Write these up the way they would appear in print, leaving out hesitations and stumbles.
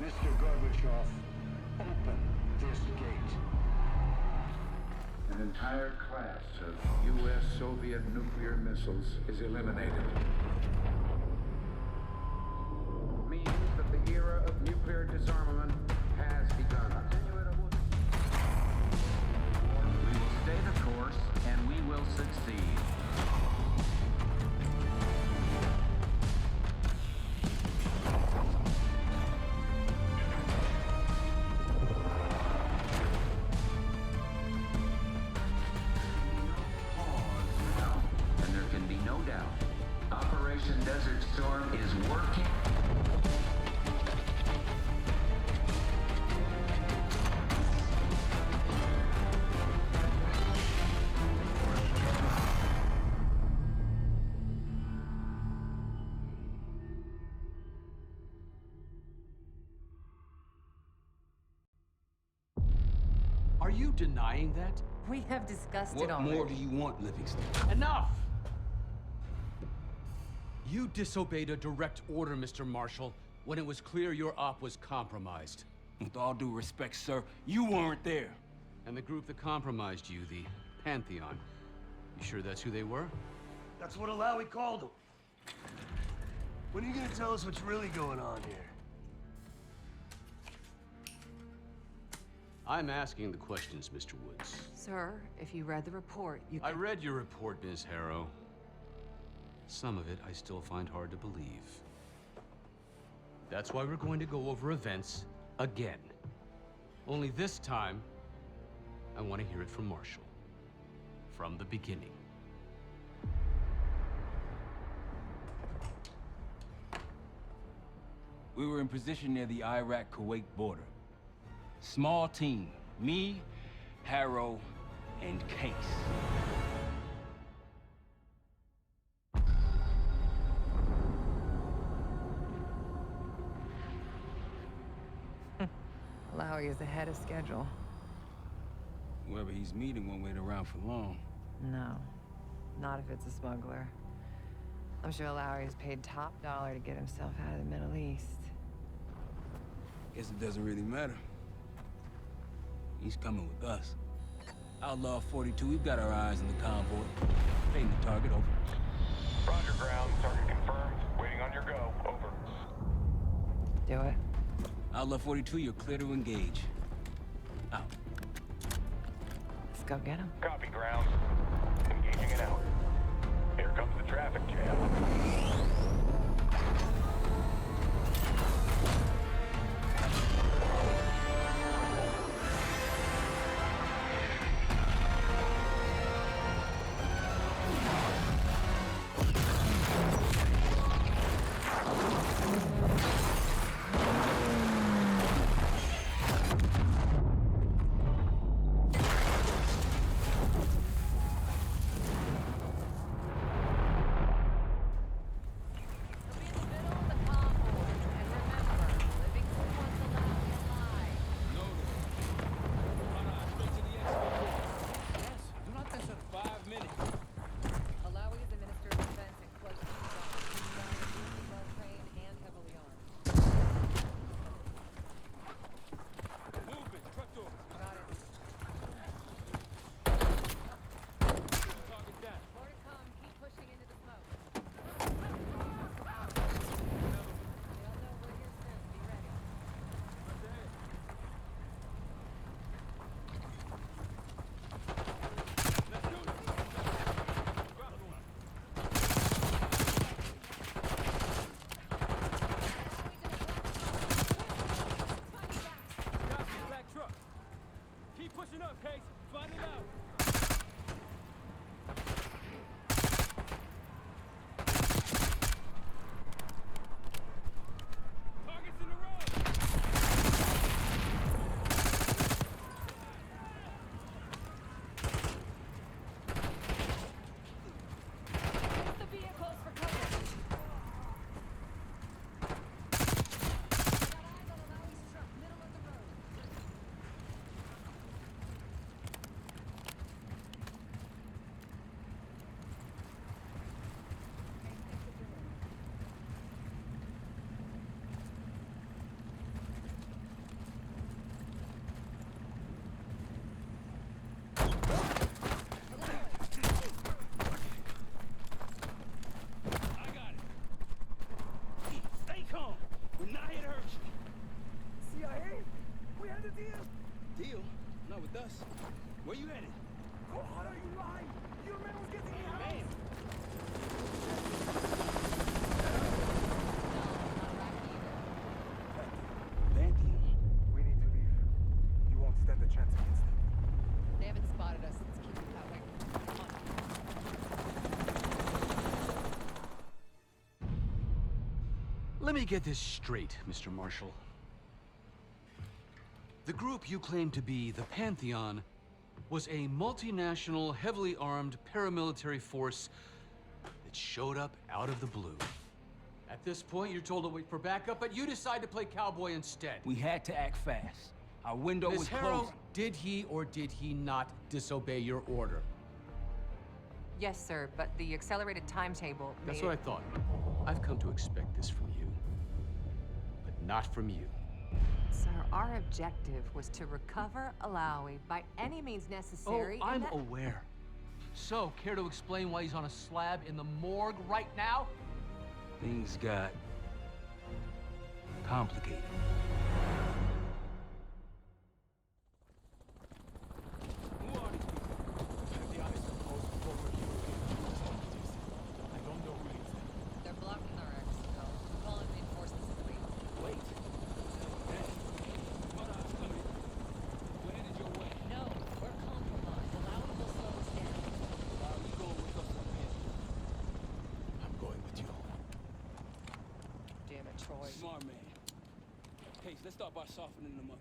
Mr. Gorbachev, open this gate. An entire class of U.S.-Soviet nuclear missiles is eliminated. Means that the era of nuclear disarmament has begun. We will stay the course, and we will succeed. No doubt. Operation Desert Storm is working. Are you denying that? We have discussed it What already. more do you want, Livingston? Enough! You disobeyed a direct order, Mr. Marshall, when it was clear your op was compromised. With all due respect, sir, you weren't there. And the group that compromised you, the Pantheon, you sure that's who they were? That's what Alawi called them. When are you gonna tell us what's really going on here? I'm asking the questions, Mr. Woods. Sir, if you read the report, you I can... read your report, Ms. Harrow. Some of it I still find hard to believe. That's why we're going to go over events again. Only this time, I want to hear it from Marshall. From the beginning. We were in position near the Iraq-Kuwait border. Small team. Me, Harrow, and Case. Alawi is ahead of schedule. Whoever he's meeting won't wait around for long. No, not if it's a smuggler. I'm sure Alawi is paid top dollar to get himself out of the Middle East. Guess it doesn't really matter. He's coming with us. Outlaw 42, we've got our eyes on the convoy. Painting the target, over. Roger, ground. Target confirmed. Waiting on your go. Over. Do it. Outlaw 42, you're clear to engage. Out. Let's go get him. Copy, ground. Engaging it out. Here comes the traffic jam. Let me get this straight, Mr. Marshall. The group you claim to be the Pantheon was a multinational, heavily armed paramilitary force that showed up out of the blue. At this point, you're told to wait for backup, but you decide to play cowboy instead. We had to act fast. Our window was Ms. Harrow, closing. did he or did he not disobey your order? Yes, sir, but the accelerated timetable That's made what I thought. I've come to expect this from you, but not from you. Sir, our objective was to recover Alawi by any means necessary. Oh, and I'm that- aware. So, care to explain why he's on a slab in the morgue right now? Things got complicated. Who are these people? I don't know who leads them. They're blocking our exit, though. We're calling reinforcements in the way. Wait. Hold on, I'm coming. We're headed your way. No, we're compromised. Alawi will slow us down. You going with us up here? I'm going with you. Damn it, Troy. Smart man. Case, let's start by softening them up.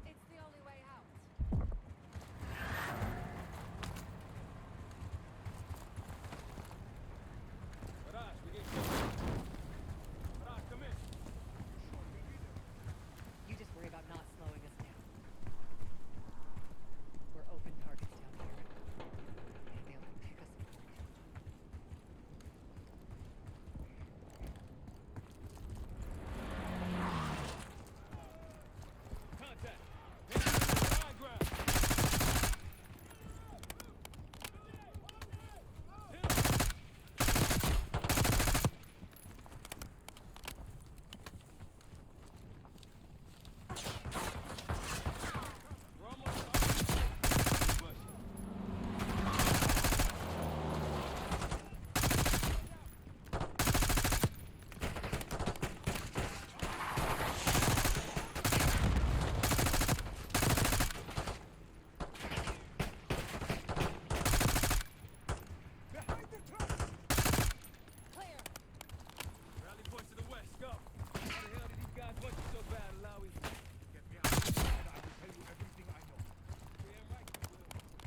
It's the only way out. You just worry about not slowing us down. We're open targets down here. They'll pick us apart.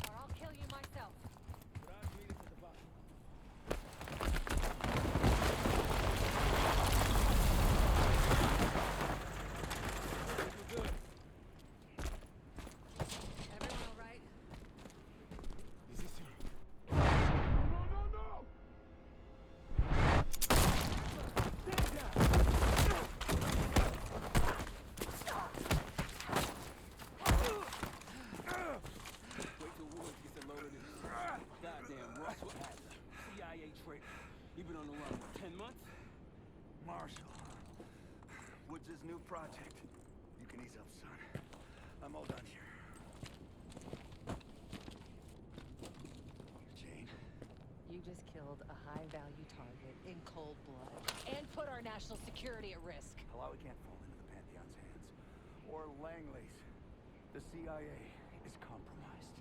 Or I'll kill you myself. Everyone all right? Is this you? Wait till Woods gets a load of this. Goddamn, Ross, what happened? CIA traitor. You been on the run, what, 10 months? Marshall. Woods' new project. You can ease up, son. I'm all done here. Jane? You just killed a high-value target in cold blood and put our national security at risk. Alawi can't fall into the Pantheon's hands. Or Langley's. The CIA is compromised.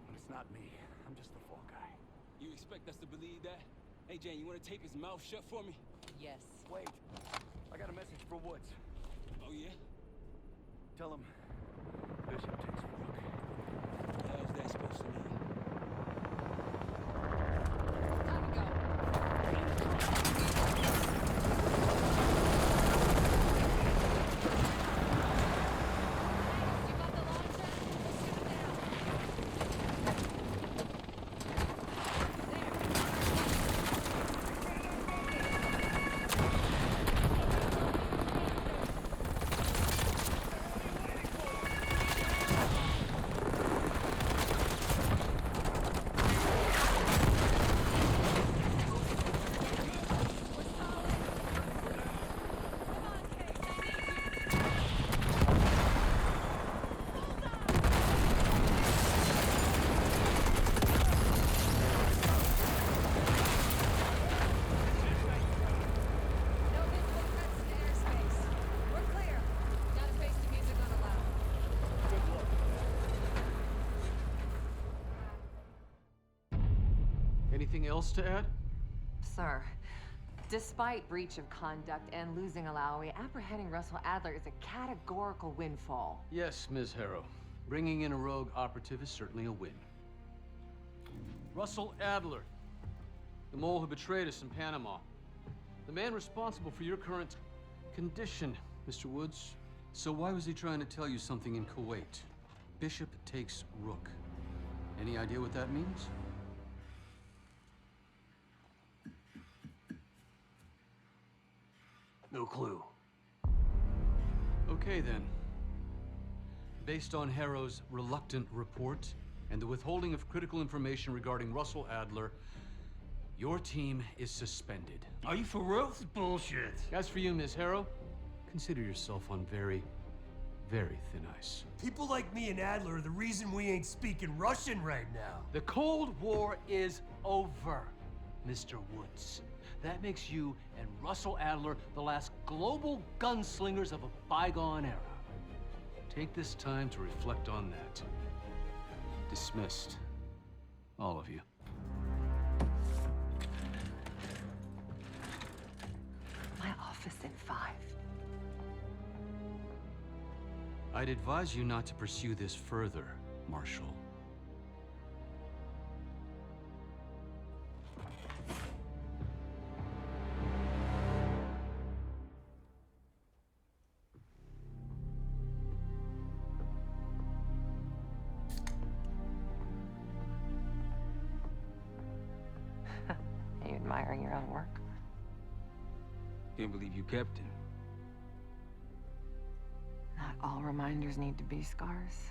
But it's not me. I'm just the fall guy. You expect us to believe that? Hey, Jane, you want to tape his mouth shut for me? Yes. Wait. I got a message for Woods. Oh, yeah? Tell him Bishop takes Rook. What the hell's that supposed to mean? Time to go. You got the launcher? Shoot it down. No visible threats to airspace. We're clear. Gotta face the music on a loud. Anything else to add? Sir, despite breach of conduct and losing Alawi, apprehending Russell Adler is a categorical windfall. Yes, Ms. Harrow. Bringing in a rogue operative is certainly a win. Russell Adler, the mole who betrayed us in Panama. The man responsible for your current condition, Mr. Woods. So why was he trying to tell you something in Kuwait? Bishop takes Rook. Any idea what that means? No clue. Okay, then. Based on Harrow's reluctant report and the withholding of critical information regarding Russell Adler, your team is suspended. Are you for real? This is bullshit. As for you, Ms. Harrow, consider yourself on very, very thin ice. People like me and Adler are the reason we ain't speaking Russian right now. The Cold War is over, Mr. Woods. That makes you and Russell Adler the last global gunslingers of a bygone era. Take this time to reflect on that. Dismissed. All of you. My office in 5. I'd advise you not to pursue this further, Marshal. Are you admiring your own work? Can't believe you kept him. Not all reminders need to be scars.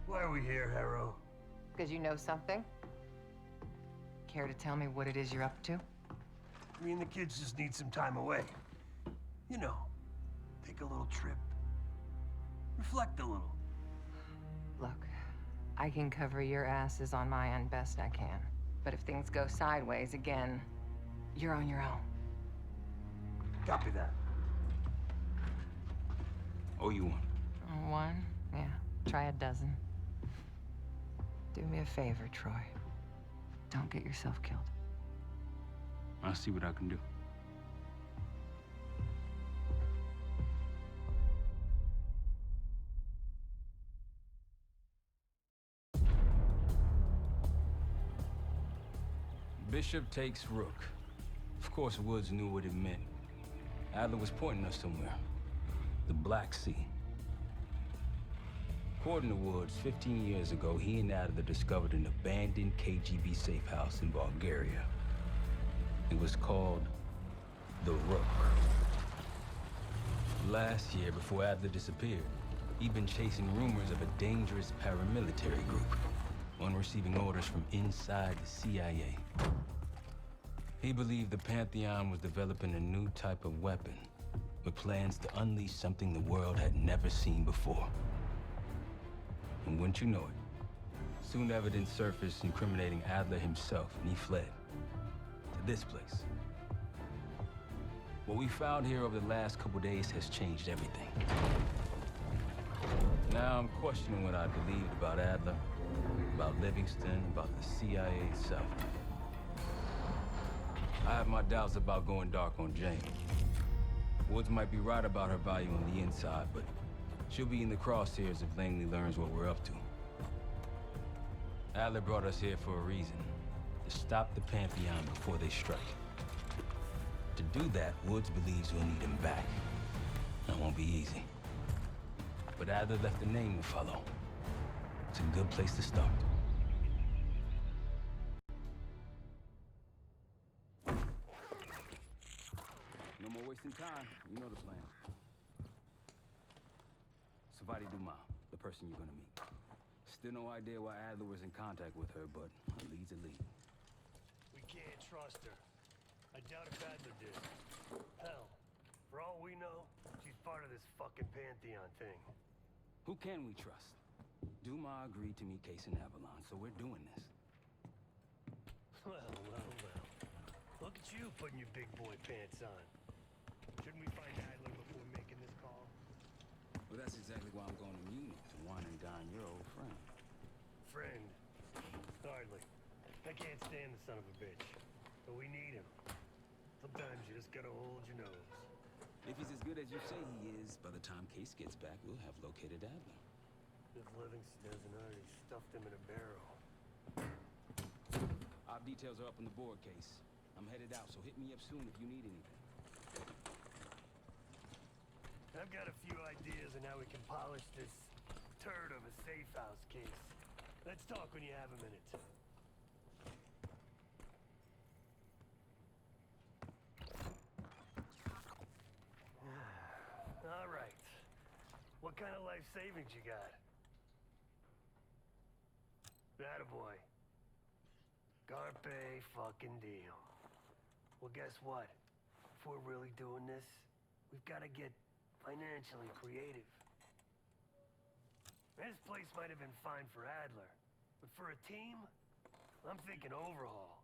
Why are we here, Harrow? Because you know something? Care to tell me what it is you're up to? Me and the kids just need some time away. You know, take a little trip. Reflect a little. Look, I can cover your asses on my end best I can. But if things go sideways again, you're on your own. Copy that. Oh, you one. One? Yeah. Try a dozen. Do me a favor, Troy. Don't get yourself killed. I'll see what I can do. Bishop takes Rook. Of course, Woods knew what it meant. Adler was pointing us somewhere. The Black Sea. According to Woods, 15 years ago, he and Adler discovered an abandoned KGB safe house in Bulgaria. It was called the Rook. Last year, before Adler disappeared, he'd been chasing rumors of a dangerous paramilitary group, one receiving orders from inside the CIA. He believed the Pantheon was developing a new type of weapon, with plans to unleash something the world had never seen before. And wouldn't you know it, soon evidence surfaced incriminating Adler himself, and he fled to this place. What we found here over the last couple days has changed everything. Now I'm questioning what I believed about Adler about Livingston, about the CIA itself. I have my doubts about going dark on Jane. Woods might be right about her value on the inside, but she'll be in the crosshairs if Langley learns what we're up to. Adler brought us here for a reason. To stop the Pantheon before they strike. To do that, Woods believes we'll need him back. That won't be easy. But Adler left a name to follow. It's a good place to start. No more wasting time. You know the plan. Savati Dumas, the person you're gonna meet. Still no idea why Adler was in contact with her, but a lead's a lead. We can't trust her. I doubt if Adler did. Hell, for all we know, she's part of this fucking Pantheon thing. Who can we trust? Dumas agreed to meet Case in Avalon, so we're doing this. Well. Look at you putting your big boy pants on. Shouldn't we find Adler before making this call? Well, that's exactly why I'm going to Munich, to wine and dine your old friend. Friend. Hardly. I can't stand the son of a bitch. But we need him. Sometimes you just gotta hold your nose. If he's as good as you say he is, by the time Case gets back, we'll have located Adler. If Livingston hasn't already stuffed him in a barrel. Our details are up on the board, Case. I'm headed out, so hit me up soon if you need anything. I've got a few ideas on how we can polish this turd of a safe house case. Let's talk when you have a minute. All right. What kind of life savings you got? Attaboy. Carpe fucking deal. Well, guess what? If we're really doing this, we've got to get financially creative. This place might have been fine for Adler, but for a team, I'm thinking overhaul.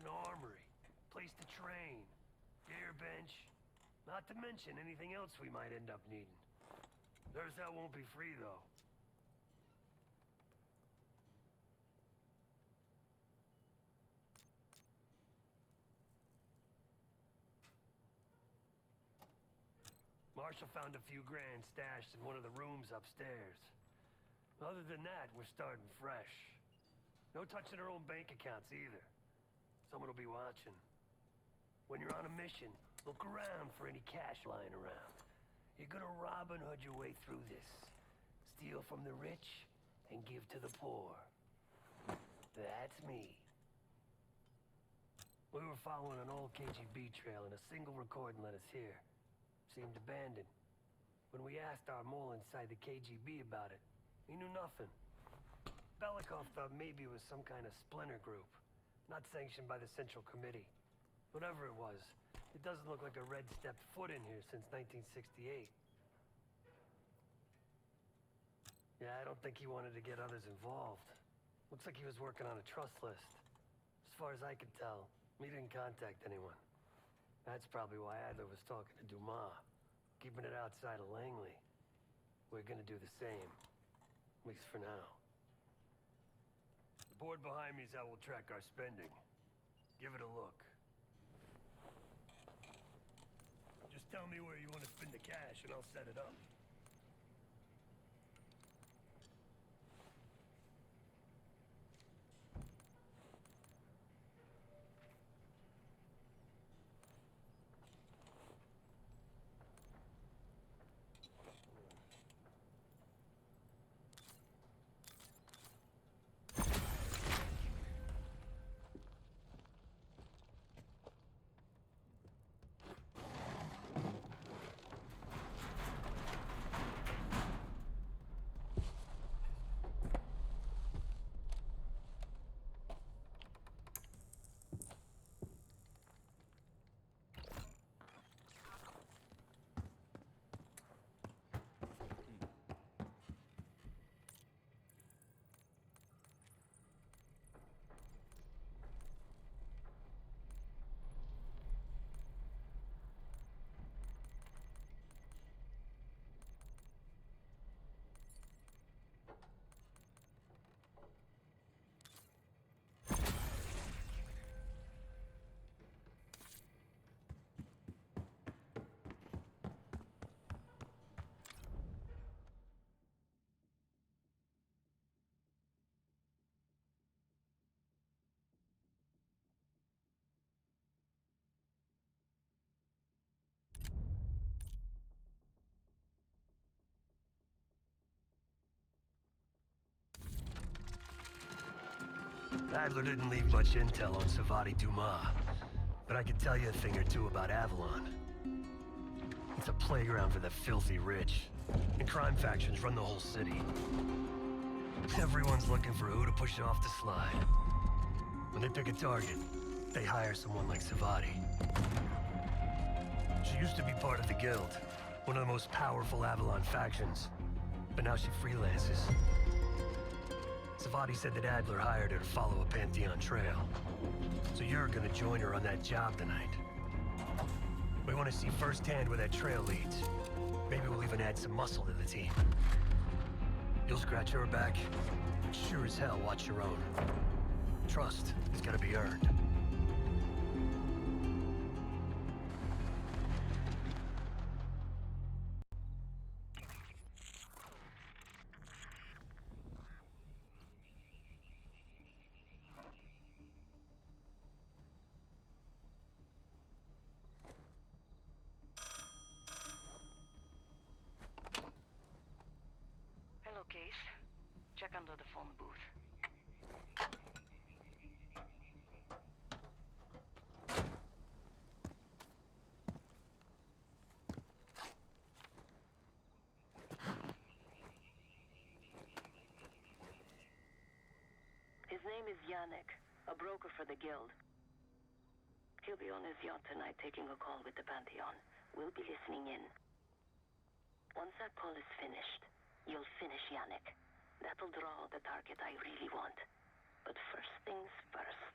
An armory, place to train, gear bench, not to mention anything else we might end up needing. There's that won't be free, though. Marshall found a few grand stashed in one of the rooms upstairs. Other than that, we're starting fresh. No touching our own bank accounts either. Someone will be watching. When you're on a mission, look around for any cash lying around. You're gonna Robin Hood your way through this. Steal from the rich and give to the poor. That's me. We were following an old KGB trail and a single recording led us here. Seemed abandoned. When we asked our mole inside the KGB about it, he knew nothing. Belikov thought maybe it was some kind of splinter group, not sanctioned by the Central Committee. Whatever it was, it doesn't look like a Red stepped foot in here since 1968. Yeah, I don't think he wanted to get others involved. Looks like he was working on a trust list. As far as I could tell, he didn't contact anyone. That's probably why Adler was talking to Dumas, keeping it outside of Langley. We're gonna do the same, at least for now. The board behind me is how we'll track our spending. Give it a look. Just tell me where you want to spend the cash and I'll set it up. Adler didn't leave much intel on Savati Dumas, but I could tell you a thing or two about Avalon. It's a playground for the filthy rich, and crime factions run the whole city. Everyone's looking for who to push off the slide. When they pick a target, they hire someone like Savati. She used to be part of the Guild, one of the most powerful Avalon factions, but now she freelances. Savati said that Adler hired her to follow a Pantheon trail. So you're gonna join her on that job tonight. We want to see firsthand where that trail leads. Maybe we'll even add some muscle to the team. You'll scratch her back, but sure as hell watch your own. Trust is gotta be earned. Hello, Case. Check under the phone booth. His name is Yannick, a broker for the Guild. He'll be on his yacht tonight taking a call with the Pantheon. We'll be listening in. Once that call is finished, you'll finish Yannick. That'll draw the target I really want. But first things first.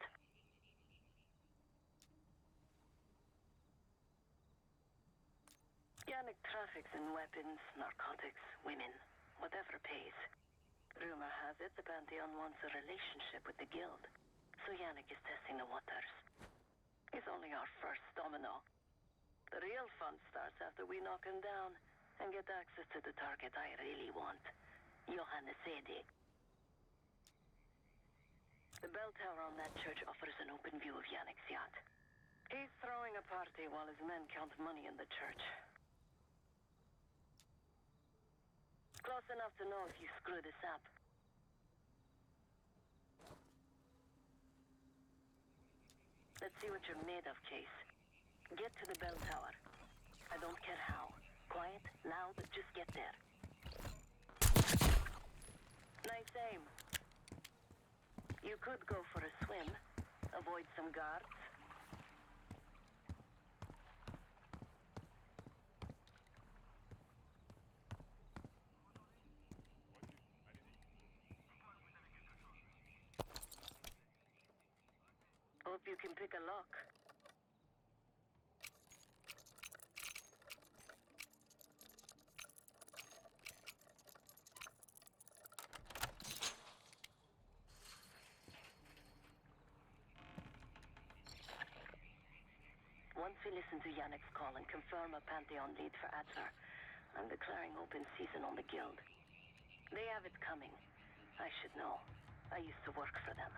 Yannick traffics in weapons, narcotics, women, whatever pays. Rumor has it the Pantheon wants a relationship with the Guild, so Yannick is testing the waters. He's only our first domino. The real fun starts after we knock him down and get access to the target I really want, Johannes Edi. The bell tower on that church offers an open view of Yannick's yacht. He's throwing a party while his men count money in the church. Close enough to know if you screw this up. Let's see what you're made of, Case. Get to the bell tower. I don't care how. Quiet, loud, just get there. Nice aim. You could go for a swim. Avoid some guards. Hope you can pick a lock. Once we listen to Yannick's call and confirm a Pantheon lead for Adler, I'm declaring open season on the Guild. They have it coming. I should know. I used to work for them.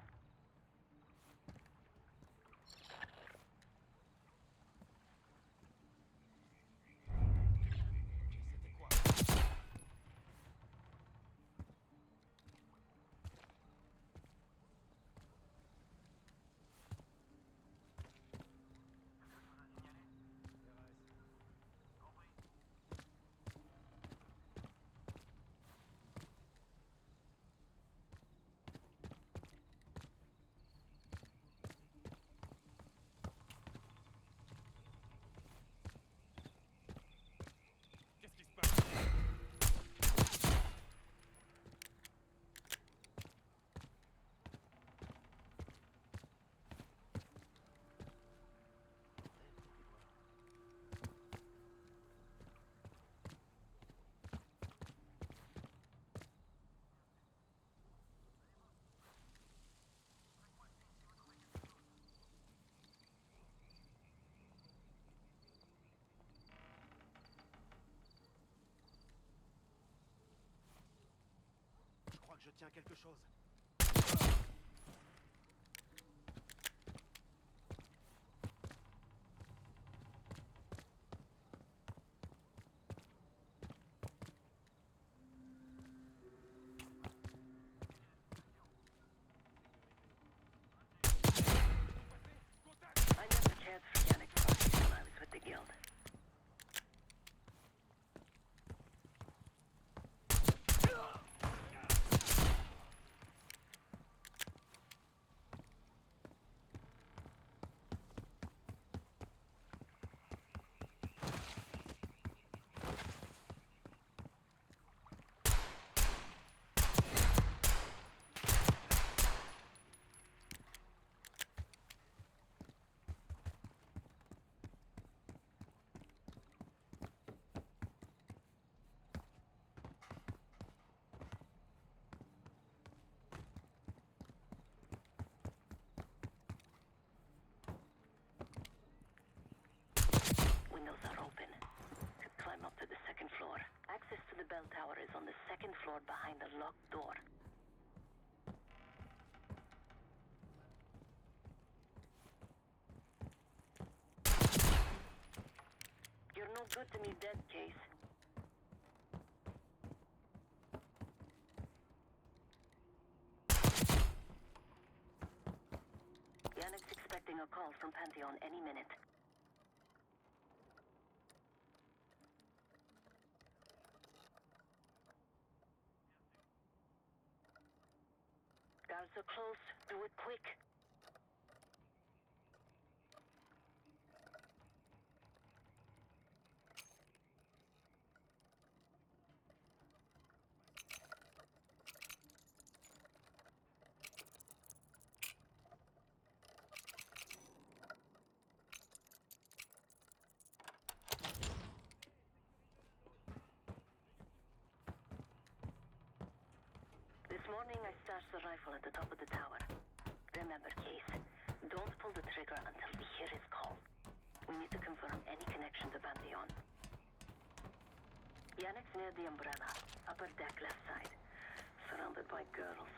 Je tiens quelque chose. bell tower is on the second floor behind the locked door. You're no good to me dead, Case. Yannick's expecting a call from Pantheon any minute. Guards are close. Do it quick. This morning I stashed the rifle at the top of the tower. Remember, Case, don't pull the trigger until we hear his call. We need to confirm any connection to Pantheon. Yannick's near the umbrella, upper deck left side, surrounded by girls.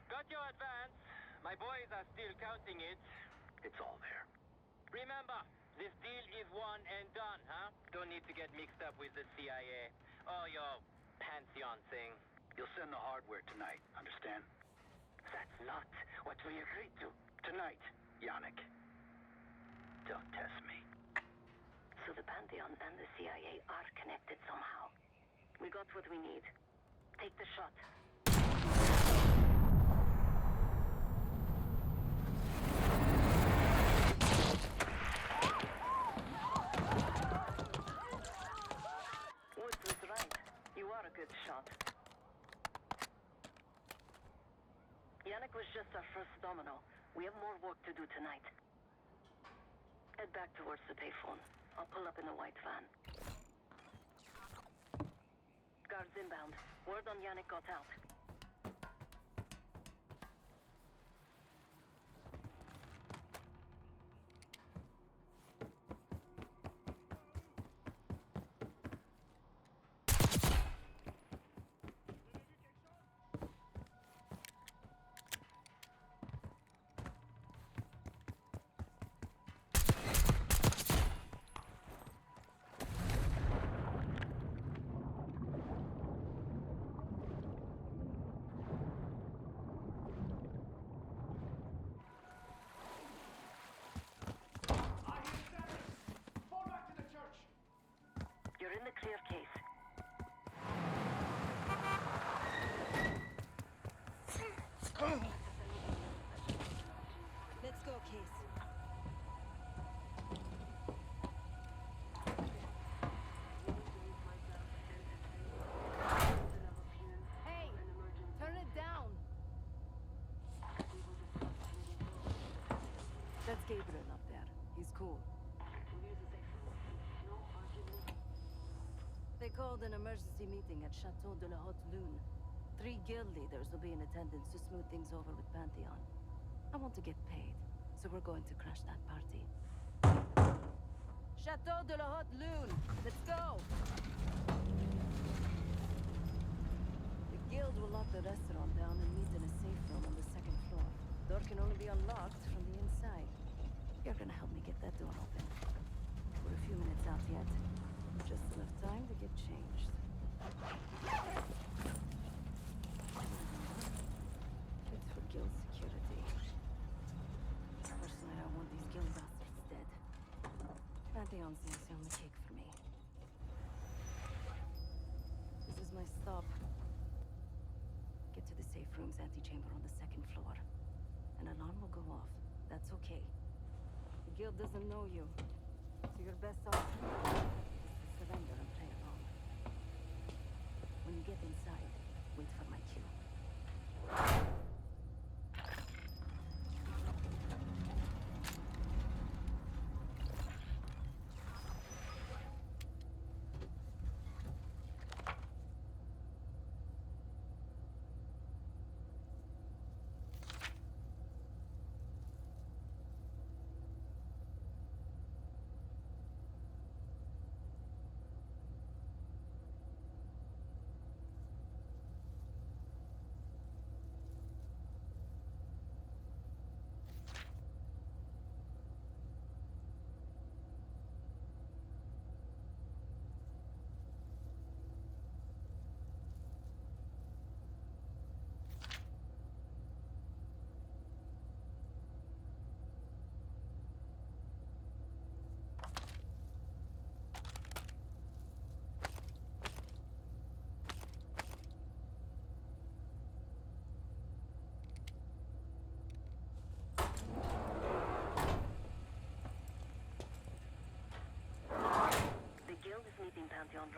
Got your advance. My boys are still counting it. It's all there. Remember, this deal is one and done, huh? Don't need to get mixed up with the CIA or your Pantheon thing. You'll send the hardware tonight, understand? That's not what we agreed to. Tonight, Yannick. Don't test me. So the Pantheon and the CIA are connected somehow. We got what we need. Take the shot. Woods was right. You are a good shot. Yannick was just our first domino. We have more work to do tonight. Head back towards the payphone. I'll pull up in a white van. Guards inbound. Word on Yannick got out. You're in the clear, Case. Let's go, Case. Hey! Turn it down! That's Gabriel up there. He's cool. They called an emergency meeting at Chateau de la Haute Lune. 3 guild leaders will be in attendance to smooth things over with Pantheon. I want to get paid, so we're going to crash that party. Chateau de la Haute Lune! Let's go! The guild will lock the restaurant down and meet in a safe room on the 2nd floor. Door can only be unlocked from the inside. You're gonna help me get that door open. We're a few minutes out yet. Just enough time to get changed. It's for guild security. Personally, I want these guild bastards dead. Pantheon's the icing on the cake for me. This is my stop. Get to the safe room's antechamber on the 2nd floor. An alarm will go off. That's okay. The guild doesn't know you, so your best option is to surrender and play along. When you get inside, wait for my cue.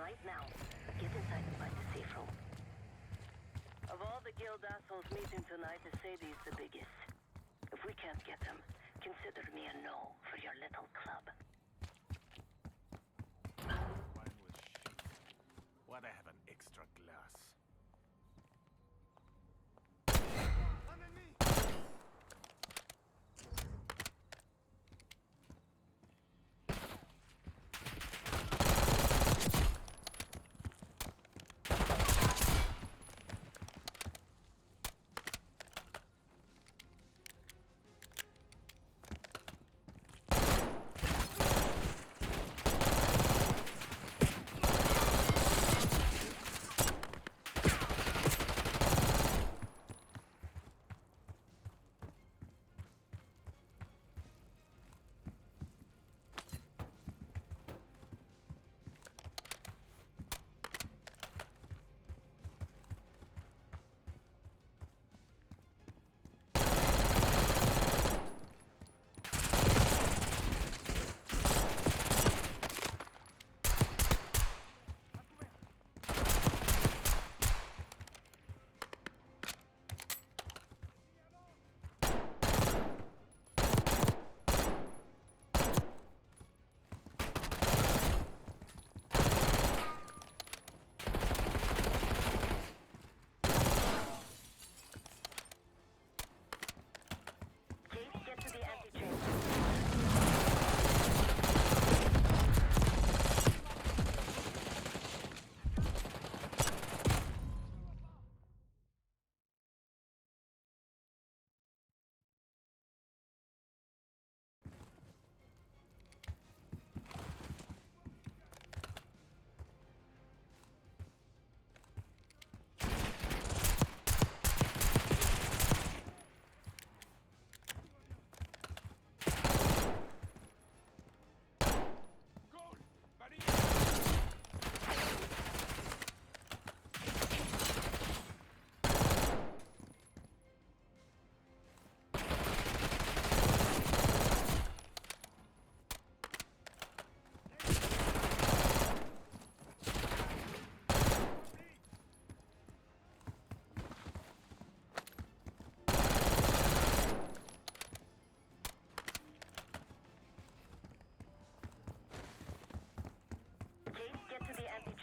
right now. Get inside and find the safe room. Of all the guild assholes meeting tonight, Sadie's the biggest. If we can't get him, consider me a no for your little club. Wine was shit. Why'd I have an extra glass?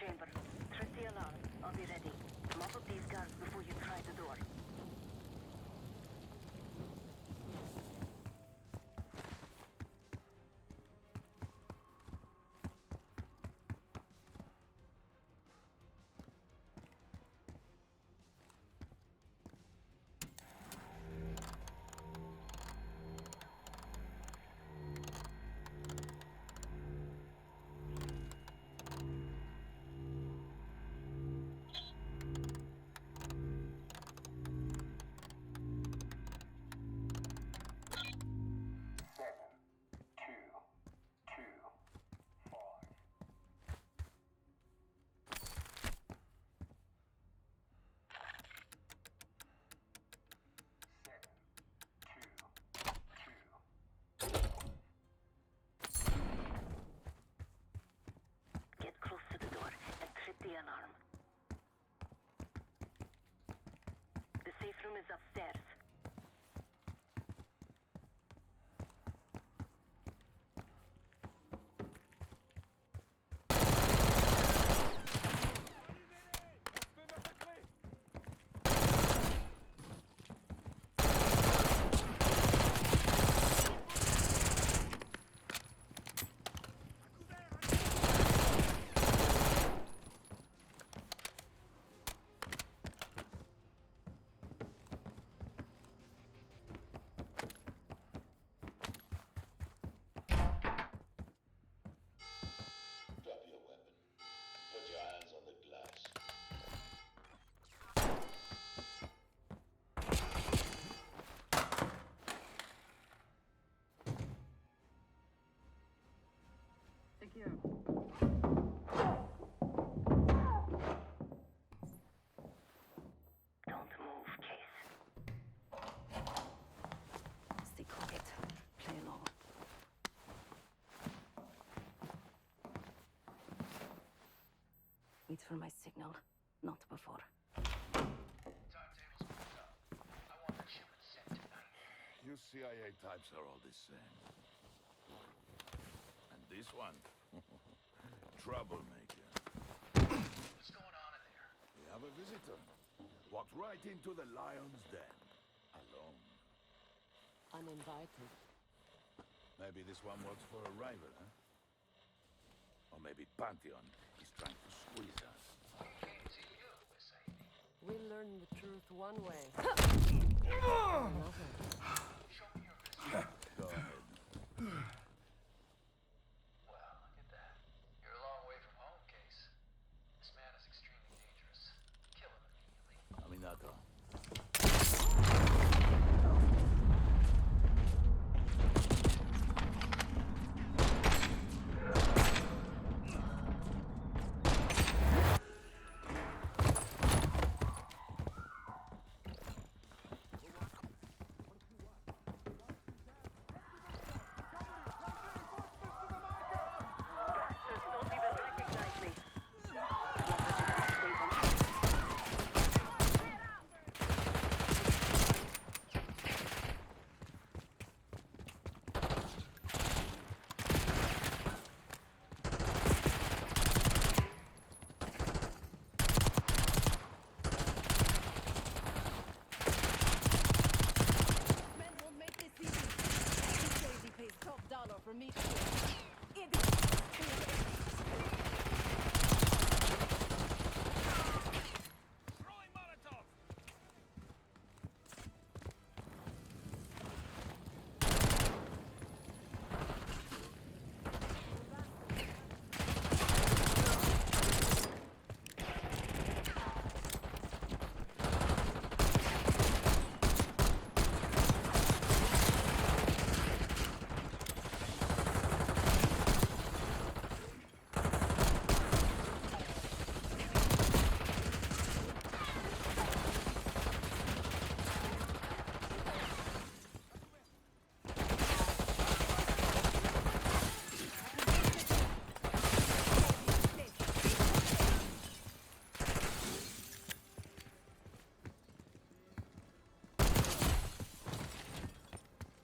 Chamber. Trip the alarm. I'll be ready. Mop up these guards before you try the door. The alarm. The safe room is upstairs. Wait for my signal, not before. Timetable's booked up. I want that shipment sent tonight. You CIA types are all the same. And this one? Troublemaker. What's going on in there? We have a visitor. Walked right into the lion's den. Alone. Uninvited. Maybe this one works for a rival, huh? Or maybe Pantheon is trying to squeeze us. We came to you, Mercedes. We'll learn the truth one way. Show me your business. Go ahead. Well, look at that. You're a long way from home, Case. This man is extremely dangerous. Kill him immediately. Aminato. Don't even recognize me. Men won't make this easy. This lady pays top dollar for meat shit. Idiot. Throwing Molotov!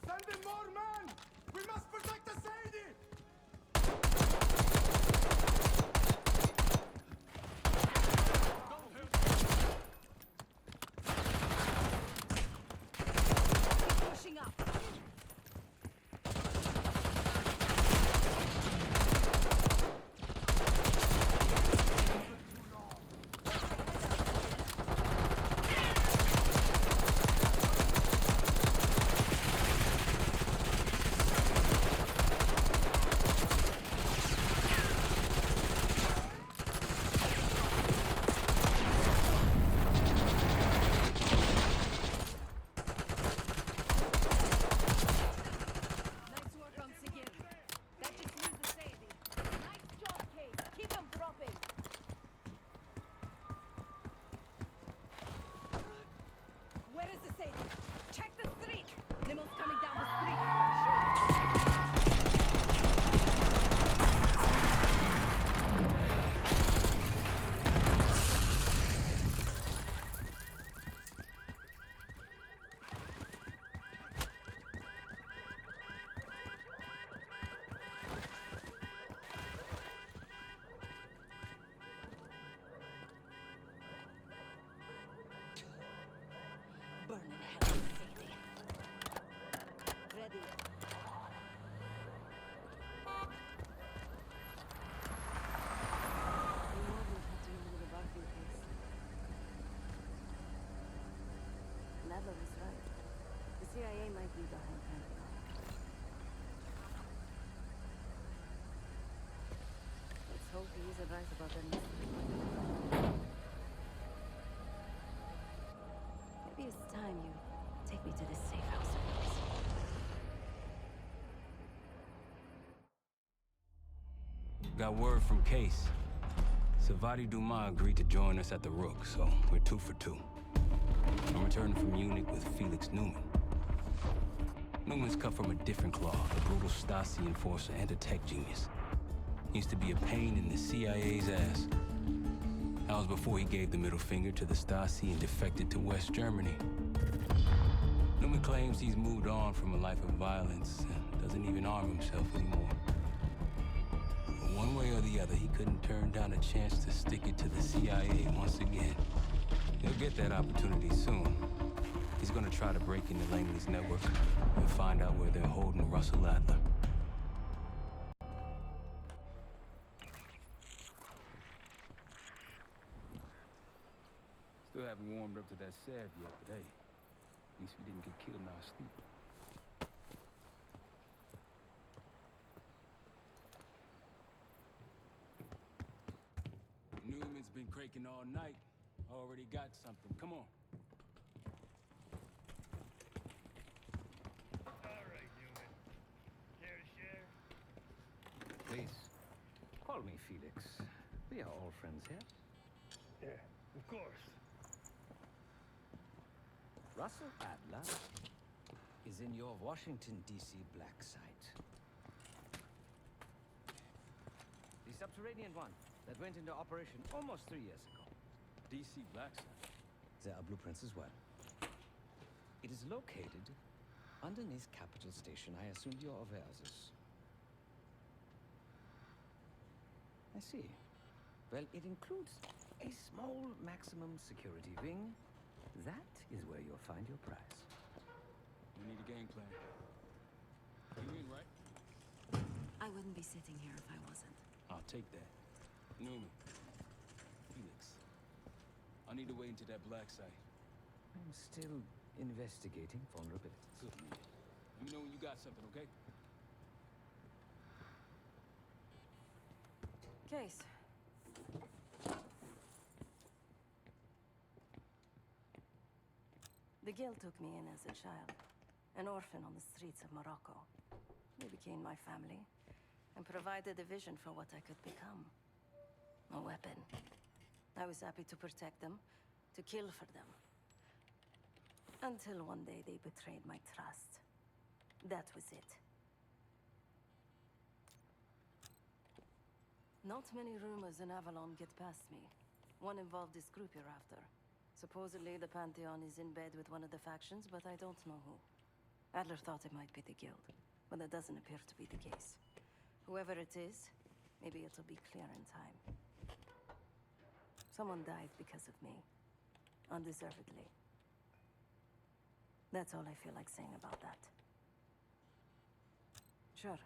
Send in more men! We must protect the Sadie! Pushing up. Nice work on Sigiri. That just means the Sadie. Nice job, Case. Keep them dropping. Where is the Sadie? Check the street. Nemo's coming down the street. Burning hell, Sadie. Ready. You know we've had to deal with the Barking case. Nadler was right. The CIA might be behind Pantheon. Let's hope he isn't right about that mystery. Maybe it's time you take me to this safe house of yours. Got word from Case. Savati Dumas agreed to join us at the Rook, so we're 2 for 2. I'm returning from Munich with Felix Newman. Newman's cut from a different cloth, a brutal Stasi enforcer and a tech genius. He used to be a pain in the CIA's ass. That was before he gave the middle finger to the Stasi and defected to West Germany. Newman claims he's moved on from a life of violence and doesn't even arm himself anymore. But one way or the other, he couldn't turn down a chance to stick it to the CIA once again. He'll get that opportunity soon. He's gonna try to break into Langley's network and find out where they're holding Russell Adler. Still haven't warmed up to that salve yet, but hey, at least we didn't get killed in our sleep. Newman's been cranking all night. Already got something. Come on. All right, Newman. Care to share? Please, call me Felix. We are all friends here. Yeah, of course. Russell Adler is in your Washington, D.C. black site. The subterranean one that went into operation almost 3 years ago. DC black site. There are blueprints as well. It is located underneath Capitol Station. I assumed you're aware of this. I see. Well, it includes a small maximum security wing. That is where you'll find your prize. We need a game plan. You in, right? I wouldn't be sitting here if I wasn't. I'll take that. Newman. Felix. I need a way into that black site. I'm still investigating vulnerabilities. Good man. Let me know when you got something, okay? Case. The Guild took me in as a child, an orphan on the streets of Morocco. They became my family and provided a vision for what I could become. A weapon. I was happy to protect them, to kill for them. Until one day they betrayed my trust. That was it. Not many rumors in Avalon get past me. One involved this group you're after. Supposedly the Pantheon is in bed with one of the factions, but I don't know who. Adler thought it might be the Guild, but that doesn't appear to be the case. Whoever it is, maybe it'll be clear in time. Someone died because of me. Undeservedly. That's all I feel like saying about that. Sure.